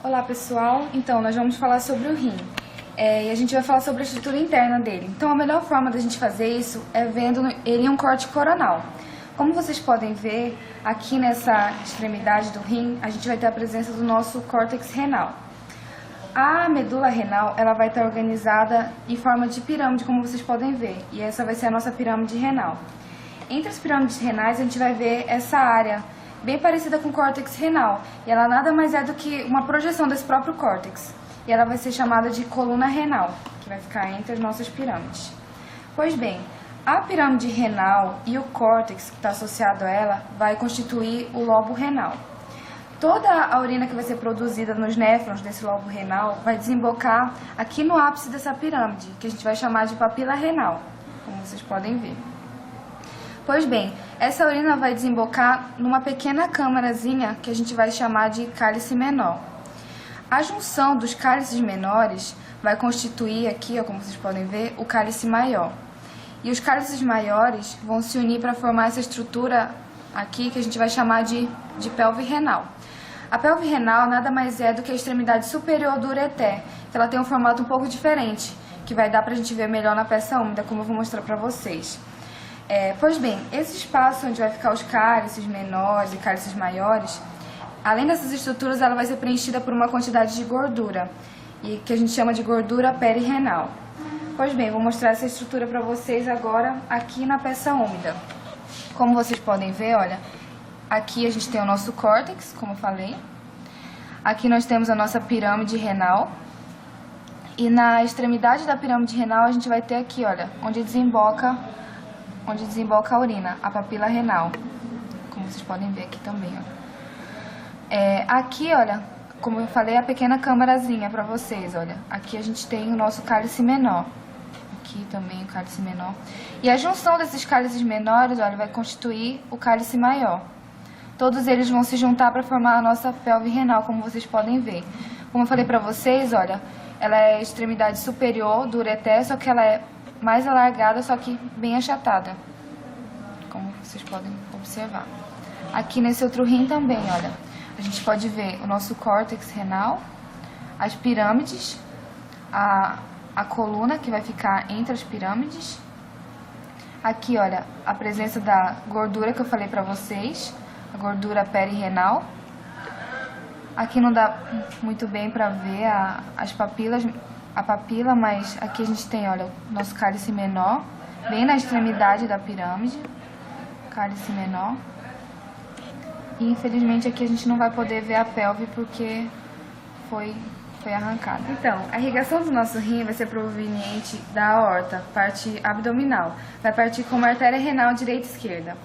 Olá pessoal, então nós vamos falar sobre o rim e a gente vai falar sobre a estrutura interna dele. Então a melhor forma da gente fazer isso é vendo ele em um corte coronal. Como vocês podem ver, aqui nessa extremidade do rim a gente vai ter a presença do nosso córtex renal. A medula renal ela vai estar organizada em forma de pirâmide, como vocês podem ver, e essa vai ser a nossa pirâmide renal. Entre as pirâmides renais a gente vai ver essa área bem parecida com o córtex renal, e ela nada mais é do que uma projeção desse próprio córtex, e ela vai ser chamada de coluna renal, que vai ficar entre as nossas pirâmides. Pois bem, a pirâmide renal e o córtex que está associado a ela vai constituir o lobo renal. Toda a urina que vai ser produzida nos néfrons desse lobo renal vai desembocar aqui no ápice dessa pirâmide, que a gente vai chamar de papila renal, como vocês podem ver. Pois bem, essa urina vai desembocar numa pequena câmarazinha que a gente vai chamar de cálice menor. A junção dos cálices menores vai constituir aqui, como vocês podem ver, o cálice maior. E os cálices maiores vão se unir para formar essa estrutura aqui que a gente vai chamar de pelve renal. A pelve renal nada mais é do que a extremidade superior do ureter, que ela tem um formato um pouco diferente, que vai dar para a gente ver melhor na peça úmida, como eu vou mostrar para vocês. Pois bem, esse espaço onde vai ficar os cálices menores e cálices maiores, além dessas estruturas, ela vai ser preenchida por uma quantidade de gordura, e que a gente chama de gordura perirenal. Pois bem, vou mostrar essa estrutura para vocês agora aqui na peça úmida. Como vocês podem ver, olha, aqui a gente tem o nosso córtex, como eu falei. Aqui nós temos a nossa pirâmide renal. E na extremidade da pirâmide renal a gente vai ter aqui, olha, onde desemboca a urina, a papila renal, como vocês podem ver aqui também, ó. Aqui, olha, como eu falei, a pequena câmarazinha para vocês, olha. Aqui a gente tem o nosso cálice menor, aqui também o cálice menor. E a junção desses cálices menores, olha, vai constituir o cálice maior. Todos eles vão se juntar para formar a nossa pelve renal, como vocês podem ver. Como eu falei para vocês, olha, ela é a extremidade superior do ureter, só que ela é mais alargada, só que bem achatada, como vocês podem observar. Aqui nesse outro rim também, olha, a gente pode ver o nosso córtex renal, as pirâmides, a coluna que vai ficar entre as pirâmides. Aqui, olha, a presença da gordura que eu falei pra vocês, a gordura perirenal. Aqui não dá muito bem pra ver as papilas, a papila, mas aqui a gente tem, olha, o nosso cálice menor, bem na extremidade da pirâmide, cálice menor. E infelizmente aqui a gente não vai poder ver a pelve porque foi arrancada. Então, a irrigação do nosso rim vai ser proveniente da aorta, parte abdominal. Vai partir como a artéria renal direita e esquerda.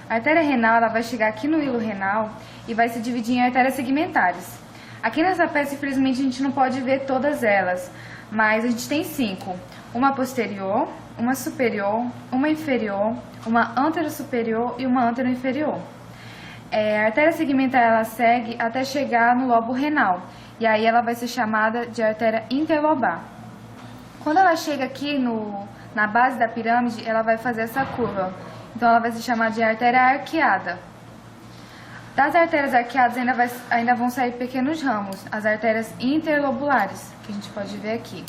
A artéria renal ela vai chegar aqui no hilo renal e vai se dividir em artérias segmentares. Aqui nessa peça, infelizmente, a gente não pode ver todas elas, mas a gente tem 5. Uma posterior, uma superior, uma inferior, uma anterosuperior e uma anteroinferior. A artéria segmentar ela segue até chegar no lobo renal, e aí ela vai ser chamada de artéria interlobar. Quando ela chega aqui na base da pirâmide, ela vai fazer essa curva, então ela vai se chamar de artéria arqueada. Das artérias arqueadas ainda vão sair pequenos ramos, as artérias interlobulares, que a gente pode ver aqui.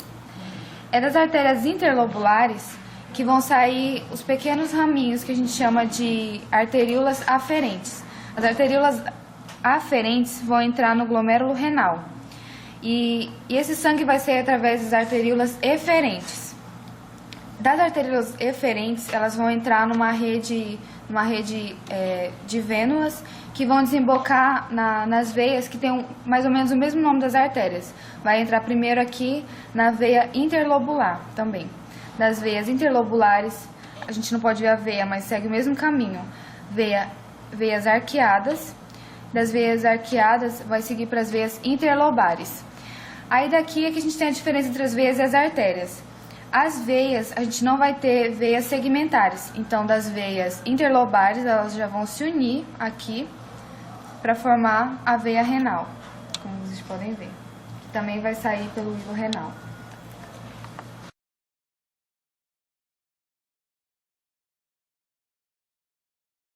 É das artérias interlobulares que vão sair os pequenos raminhos que a gente chama de arteríolas aferentes. As arteríolas aferentes vão entrar no glomérulo renal. E esse sangue vai sair através das arteríolas eferentes. Das arteríolas eferentes, elas vão entrar numa rede de vênulas que vão desembocar nas veias que tem mais ou menos o mesmo nome das artérias. Vai entrar primeiro aqui na veia interlobular também. Das veias interlobulares, a gente não pode ver a veia, mas segue o mesmo caminho. Veias arqueadas. Das veias arqueadas vai seguir para as veias interlobares. Aí daqui é que a gente tem a diferença entre as veias e as artérias. As veias, a gente não vai ter veias segmentares, então das veias interlobares elas já vão se unir aqui para formar a veia renal, como vocês podem ver, que também vai sair pelo hilo renal.